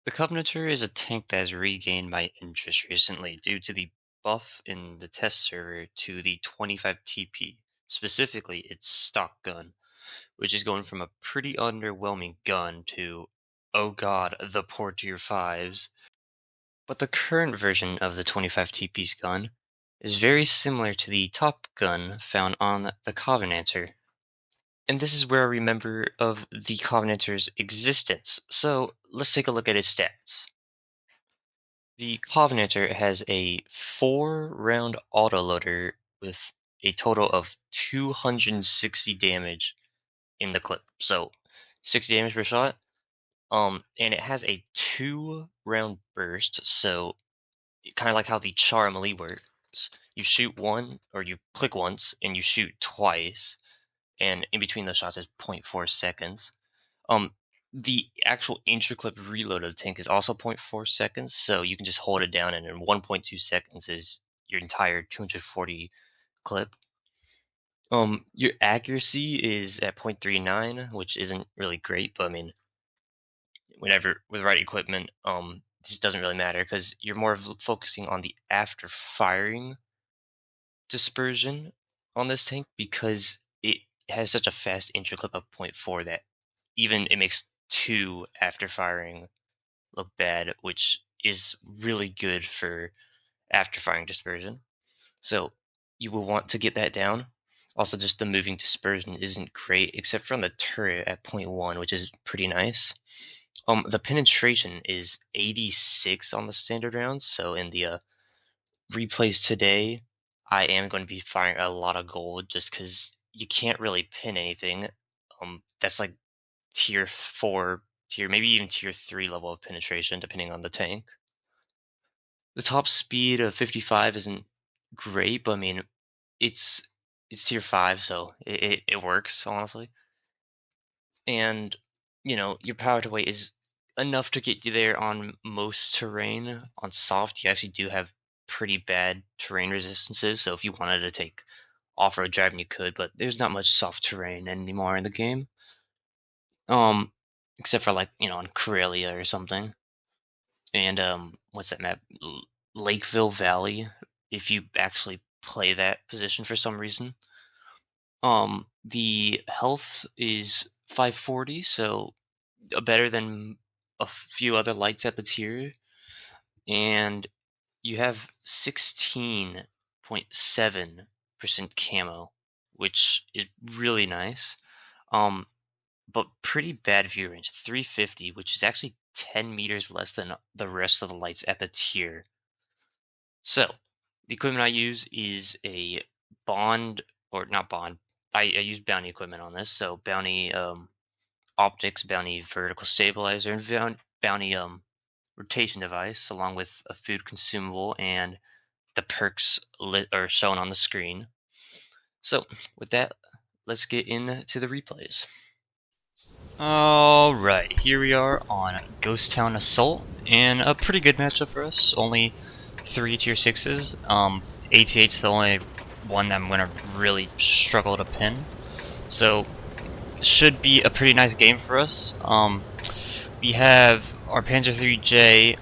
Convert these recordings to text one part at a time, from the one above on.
The Covenanter is a tank that has regained my interest recently due to the buff in the test server to the 25 TP, specifically its stock gun, which is going from a pretty underwhelming gun to, oh god, the poor tier 5s. But the current version of the 25 TP's gun is very similar to the top gun found on the Covenanter. And this is where I remember of the Covenanter's existence, so let's take a look at its stats. The Covenanter has a 4-round autoloader with a total of 260 damage in the clip. So 60 damage per shot. And it has a 2-round burst, so kind of like how the Char Melee works. You shoot one, or you click once, and you shoot twice, and in between those shots is zero point 0.4 seconds. Um, the actual intra-clip reload of the tank is also 0.4 seconds, so you can just hold it down, and in 1.2 seconds is your entire 240 clip. Your accuracy is at 0.39, which isn't really great, but I mean, whenever with the right equipment, this doesn't really matter because you're more focusing on the after firing dispersion on this tank because it has such a fast intra clip of 0.4 that even it makes 2 after firing look bad, which is really good for after firing dispersion. So you will want to get that down. Also, just the moving dispersion isn't great, except for on the turret at 0.1, which is pretty nice. The penetration is 86 on the standard rounds, so in the replays today, I am going to be firing a lot of gold just because you can't really pin anything. That's like tier 4, maybe even tier 3 level of penetration, depending on the tank. The top speed of 55 isn't great, but I mean, it's tier 5, so it works, honestly. And, your power to weight is enough to get you there on most terrain. On soft, you actually do have pretty bad terrain resistances, so if you wanted to take off-road driving, you could, but there's not much soft terrain anymore in the game. Um, except for like, on Corellia or something. And what's that map? Lakeville Valley, if you actually play that position for some reason. The health is 540, so better than a few other lights at the tier, and you have 16.7% camo, which is really nice. Um, but pretty bad view range, 350, which is actually 10 meters less than the rest of the lights at the tier. So, the equipment I use is a Bond, or not Bond. I use Bounty equipment on this. So Bounty optics, Bounty vertical stabilizer, and Bounty rotation device, along with a food consumable and the perks are shown on the screen. So with that, let's get into the replays. Alright, here we are on Ghost Town Assault, and a pretty good matchup for us. Only 3 tier 6s. 88's the only one that I'm gonna really struggle to pin. So should be a pretty nice game for us. We have our Panzer 3J,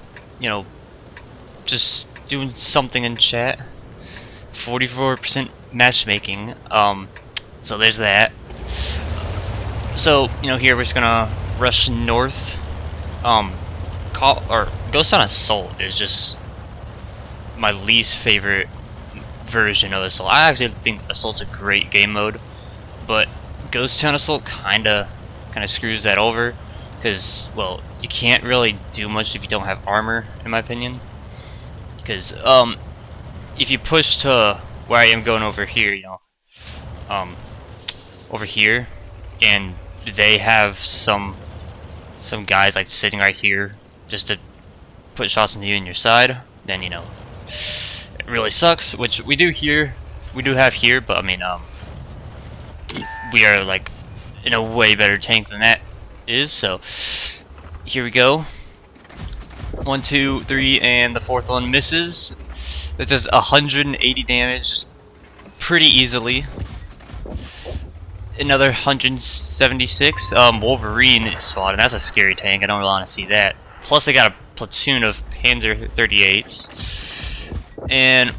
just doing something in chat. 44% matchmaking. So there's that. So here we're just gonna rush north. Ghost Town Assault is just my least favorite version of Assault. I actually think Assault's a great game mode, but Ghost Town Assault kinda screws that over, because well, you can't really do much if you don't have armor, in my opinion. Because if you push to where I am going over here, over here, and they have some guys like sitting right here just to put shots into you in your side, then it really sucks. Which we do have here, but I mean we are like in a way better tank than that is. So here we go. 1, 2, 3, and the fourth one misses. That does 180 damage pretty easily. Another 176. Wolverine is spotted. That's a scary tank. I don't really want to see that plus they got a platoon of Panzer 38s, and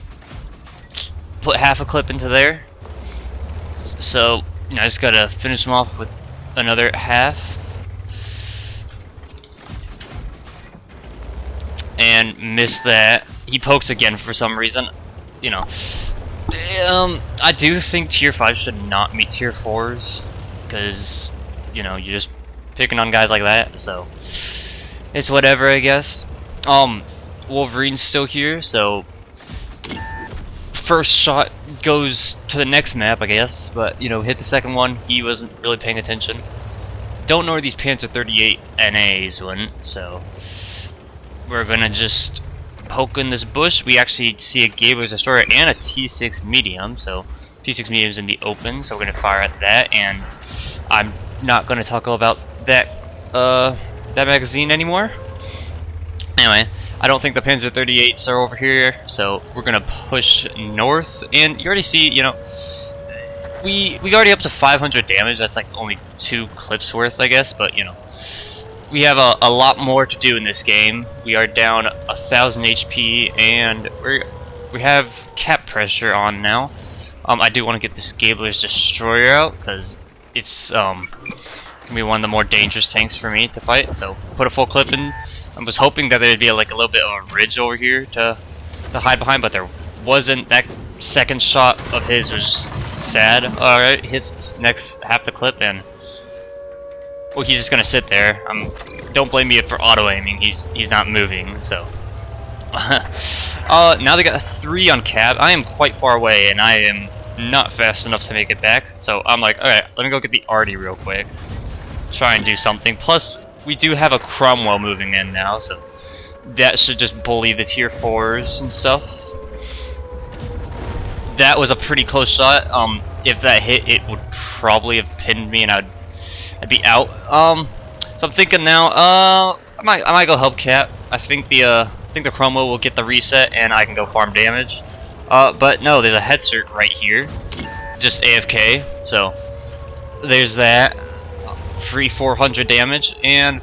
put half a clip into there. So I just gotta finish them off with another half. And miss that. He pokes again for some reason. You know. I do think tier 5 should not meet tier 4s. Because, you know, you're just picking on guys like that. So, it's whatever, I guess. Wolverine's still here, so first shot goes to the next map, I guess. But, you know, hit the second one. He wasn't really paying attention. Don't know where these Panzer 38 NAs went, so we're gonna just poke in this bush. We actually see a Gaber's Destroyer and a T6 medium, so T6 medium's in the open, so we're gonna fire at that. And I'm not gonna talk about that that magazine anymore. Anyway, I don't think the Panzer 38s are over here, so we're gonna push north. And you already see, you know, we already up to 500 damage. That's like only 2 clips worth, I guess, but you know. We have a lot more to do in this game. We are down 1,000 HP, and we have cap pressure on now. I do want to get this Gaber's Destroyer out because it's gonna be one of the more dangerous tanks for me to fight. So put a full clip in. I was hoping that there'd be like a little bit of a ridge over here to hide behind, but there wasn't. That second shot of his was sad. All right, hits the next half the clip and. Well, he's just gonna sit there. Don't blame me for auto aiming. He's not moving. So, now they got a 3 on cap. I am quite far away, and I am not fast enough to make it back. So I'm like, all right, let me go get the Artie real quick. Try and do something. Plus, we do have a Cromwell moving in now, so that should just bully the tier 4s and stuff. That was a pretty close shot. If that hit, it would probably have pinned me, and I'd be out. So I'm thinking now. I might go help Cap. I think the Cromwell will get the reset, and I can go farm damage. But no, there's a Hetzer right here, just AFK. So there's that. Free 400 damage, and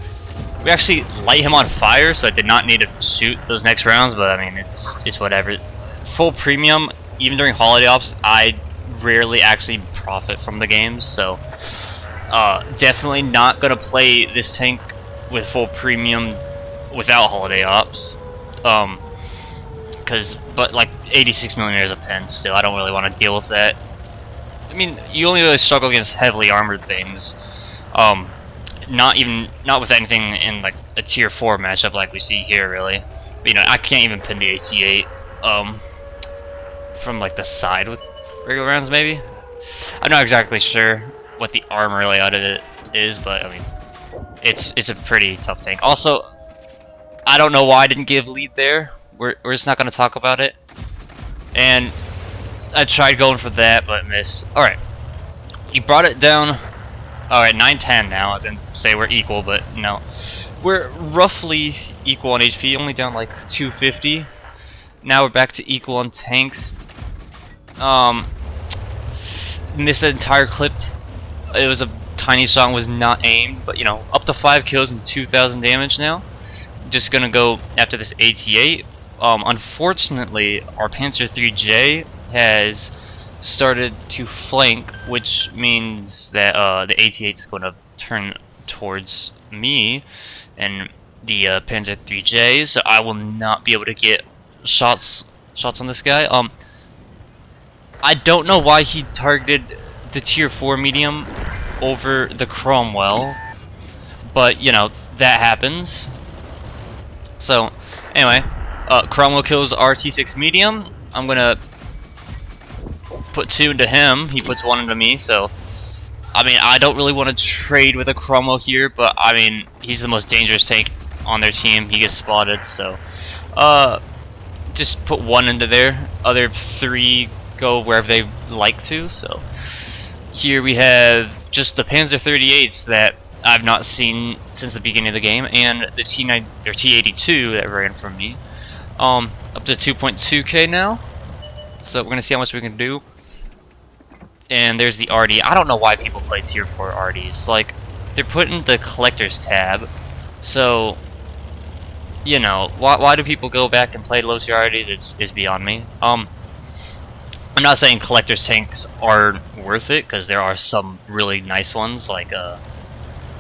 we actually light him on fire. So I did not need to shoot those next rounds, but I mean it's whatever. Full premium, even during holiday ops, I rarely actually profit from the games. So. Definitely not gonna play this tank with full premium without holiday ops. But like 86mm is a pen still. I don't really want to deal with that. I mean, you only really struggle against heavily armored things. Not with anything in like a tier 4 matchup like we see here, really. But, you know, I can't even pin the 88 from like the side with regular rounds, maybe. I'm not exactly sure what the armor layout of it is, but I mean, it's a pretty tough tank. Also, I don't know why I didn't give lead there. We're just not gonna talk about it. And I tried going for that, but missed. All right, you brought it down. All right, 910 now. I was gonna say we're equal, but no, we're roughly equal on HP. Only down like 250. Now we're back to equal on tanks. Missed the entire clip. It was a tiny shot, was not aimed, but you know, up to 5 kills and 2,000 damage now. Just gonna go after this AT-8. Unfortunately, our Panzer 3J has started to flank, which means that the AT-8 is gonna turn towards me and the Panzer 3J, so I will not be able to get shots on this guy. I don't know why he targeted the tier 4 medium over the Cromwell, but you know, that happens. So anyway, Cromwell kills our T6 medium. I'm gonna put 2 into him, he puts 1 into me. So I mean, I don't really want to trade with a Cromwell here, but I mean, he's the most dangerous tank on their team. He gets spotted, so just put 1 into there. Other 3 go wherever they like to. So here we have just the Panzer 38s that I've not seen since the beginning of the game, and the T9 or T82 that ran from me. Up to 2.2k now. So we're gonna see how much we can do. And there's the Artie. I don't know why people play tier 4 Arties. Like, they're putting the collector's tab, so you know, why do people go back and play low tier rarities? Is beyond me. I'm not saying collector's tanks are worth it, because there are some really nice ones, like the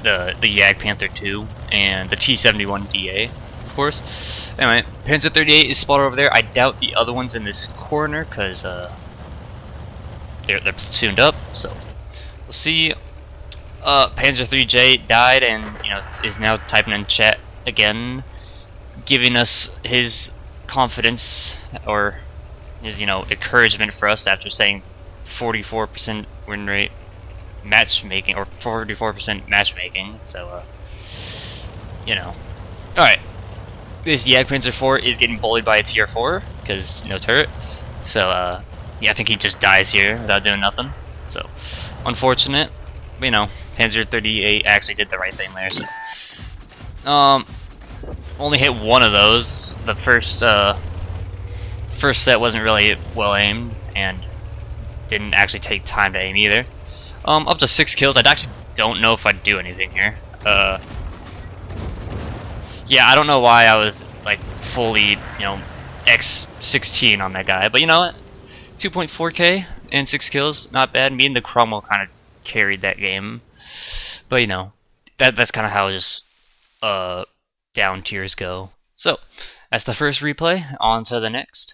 Jagdpanther 2 and the T-71 DA, of course. Anyway, Panzer 38 is spotted over there. I doubt the other ones in this corner, because they're platooned up. So we'll see. Panzer 3J died, and is now typing in chat again, giving us his confidence, or his encouragement for us after saying 44% win rate matchmaking, or 44% matchmaking. So alright, this Jagdpanzer 4 is getting bullied by a tier 4 because no turret. So yeah, I think he just dies here without doing nothing. So unfortunate. Panzer 38 actually did the right thing there. So only hit one of those. The first set wasn't really well aimed, and didn't actually take time to aim either. Up to 6 kills. I actually don't know if I'd do anything here. Yeah, I don't know why I was like fully, X16 on that guy, but you know what? 2.4k and 6 kills, not bad. Me and the Cromwell kind of carried that game, but that's kind of how just down tiers go. So that's the first replay. On to the next.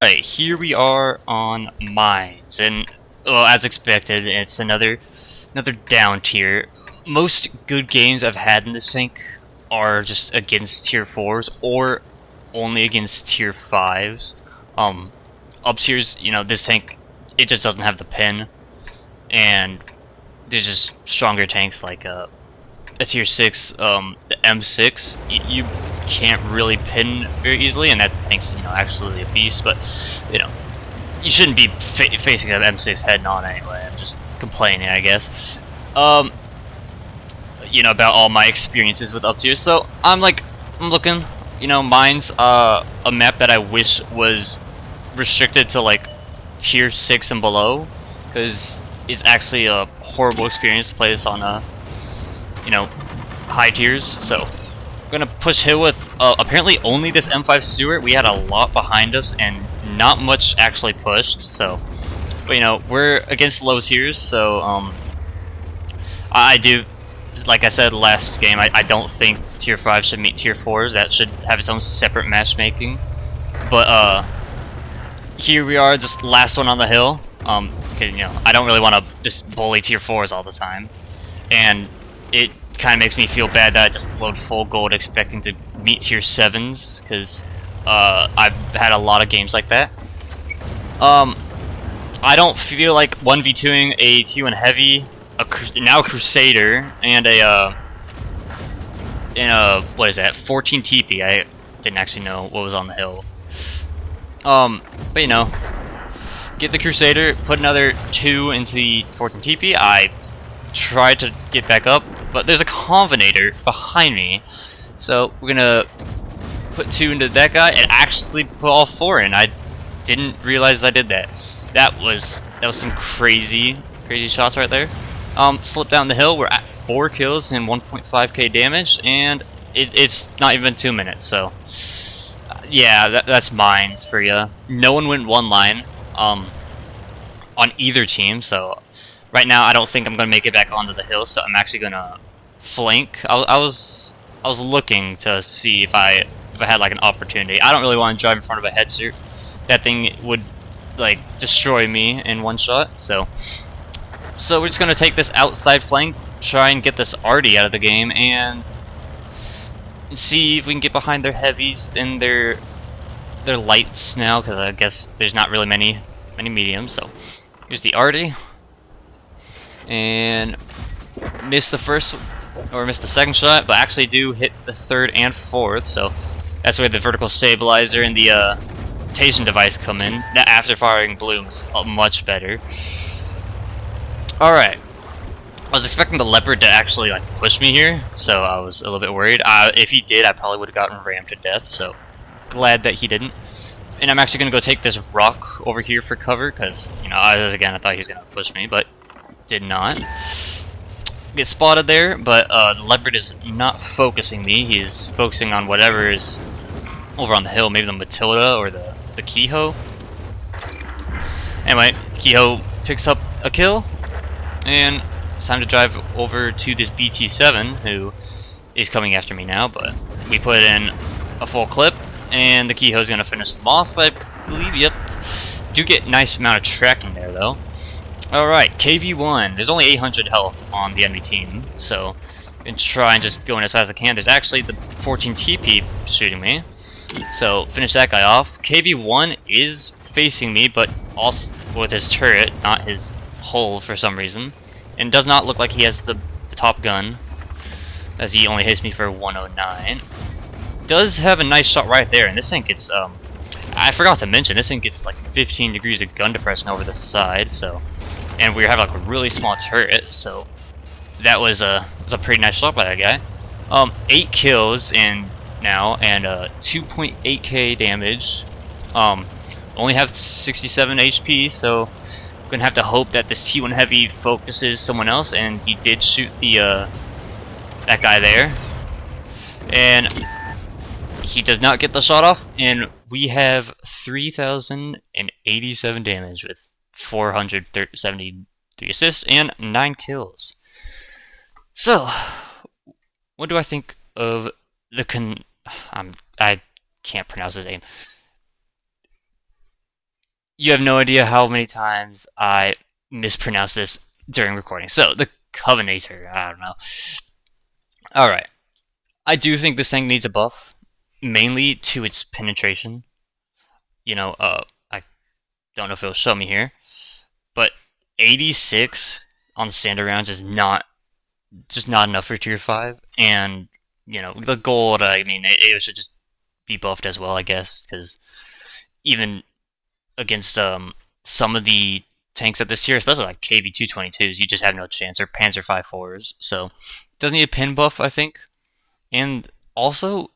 Alright, here we are on Mines, and well, as expected, it's another down tier. Most good games I've had in this tank are just against tier 4s or only against tier 5s. Up tiers, this tank, it just doesn't have the pin, and there's just stronger tanks like a tier 6, the M6. You can't really pin very easily, and that tank's actually a beast. But you shouldn't be facing an M6 head on anyway. I'm just complaining, I guess. About all my experiences with up tiers. So I'm looking, Mines, a map that I wish was restricted to like tier 6 and below, because it's actually a horrible experience to play this on high tiers. So I'm gonna push hill with apparently only this M5 Stuart. We had a lot behind us and not much actually pushed. So, but we're against low tiers. So I do, like I said last game, I don't think tier 5 should meet tier 4s. That should have its own separate matchmaking. But here we are, just last one on the hill. Cause I don't really want to just bully tier 4s all the time, and it kind of makes me feel bad that I just load full gold expecting to meet tier 7s, because I've had a lot of games like that. I don't feel like 1v2ing a T1 heavy, now a Crusader, and what is that, 14 TP. I didn't actually know what was on the hill. But get the Crusader, put another 2 into the 14 TP. I tried to get back up, but there's a Combinator behind me, so we're gonna put 2 into that guy and actually put all 4 in. I didn't realize I did that. That was some crazy shots right there. Slipped down the hill. We're at 4 kills and 1.5k damage, and it's not even 2 minutes. So yeah, that's Mines for you. No one went one line on either team. So right now I don't think I'm gonna make it back onto the hill. So I'm actually gonna flank. I was looking to see if I had like an opportunity. I don't really want to drive in front of a headsuit. That thing would like destroy me in one shot. So we're just gonna take this outside flank, try and get this Artie out of the game, and see if we can get behind their heavies and their lights now, because I guess there's not really many mediums. So here's the Artie, and missed the second shot, but actually do hit the third and fourth. So that's where the vertical stabilizer and the Tasion device come in. That after firing blooms much better. Alright, I was expecting the Leopard to actually like push me here, so I was a little bit worried. If he did, I probably would have gotten rammed to death, so glad that he didn't. And I'm actually going to go take this rock over here for cover, because, again, I thought he was going to push me, but did not. get spotted there, but the leopard is not focusing me. He's focusing on whatever is over on the hill, maybe the Matilda or the Kehoe. Anyway, Kehoe picks up a kill, and it's time to drive over to this BT7, who is coming after me now, but we put in a full clip, and the Kehoe's going to finish them off, I believe. Yep. Do get a nice amount of tracking there, though. Alright, KV-1. There's only 800 health on the enemy team, so I'm going to try and just go in as fast as I can. There's actually the 14 TP shooting me, so finish that guy off. KV-1 is facing me, but also with his turret, not his hull for some reason. And does not look like he has the top gun, as he only hits me for 109. Does have a nice shot right there, and this thing gets, I forgot to mention, this thing gets like 15 degrees of gun depression over the side, so, and we have like a really small turret, so that was a pretty nice shot by that guy. 8 kills and 2.8k damage. Only have 67 HP, so I'm gonna have to hope that this T1 Heavy focuses someone else, and he did shoot the that guy there, and he does not get the shot off, and we have 3,087 damage with 473 assists and 9 kills. So, what do I think of the I can't pronounce his name. You have no idea how many times I mispronounce this during recording. So, the Covenator, I don't know. Alright, I do think this thing needs a buff, mainly to its penetration. You know, I don't know if it'll show me here, but 86 on standard rounds is just not enough for tier 5, and, you know, the gold, I mean, it should just be buffed as well, I guess, because even against some of the tanks at this tier, especially like KV-222s, you just have no chance, or Panzer 5.4s, so it does need a pin buff, I think. And also,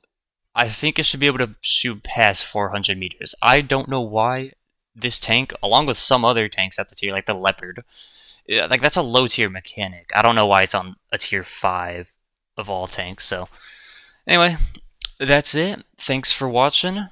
I think it should be able to shoot past 400 meters. I don't know why this tank, along with some other tanks at the tier, like the Leopard, like that's a low tier mechanic. I don't know why it's on a tier 5 of all tanks. So anyway, that's it. Thanks for watching.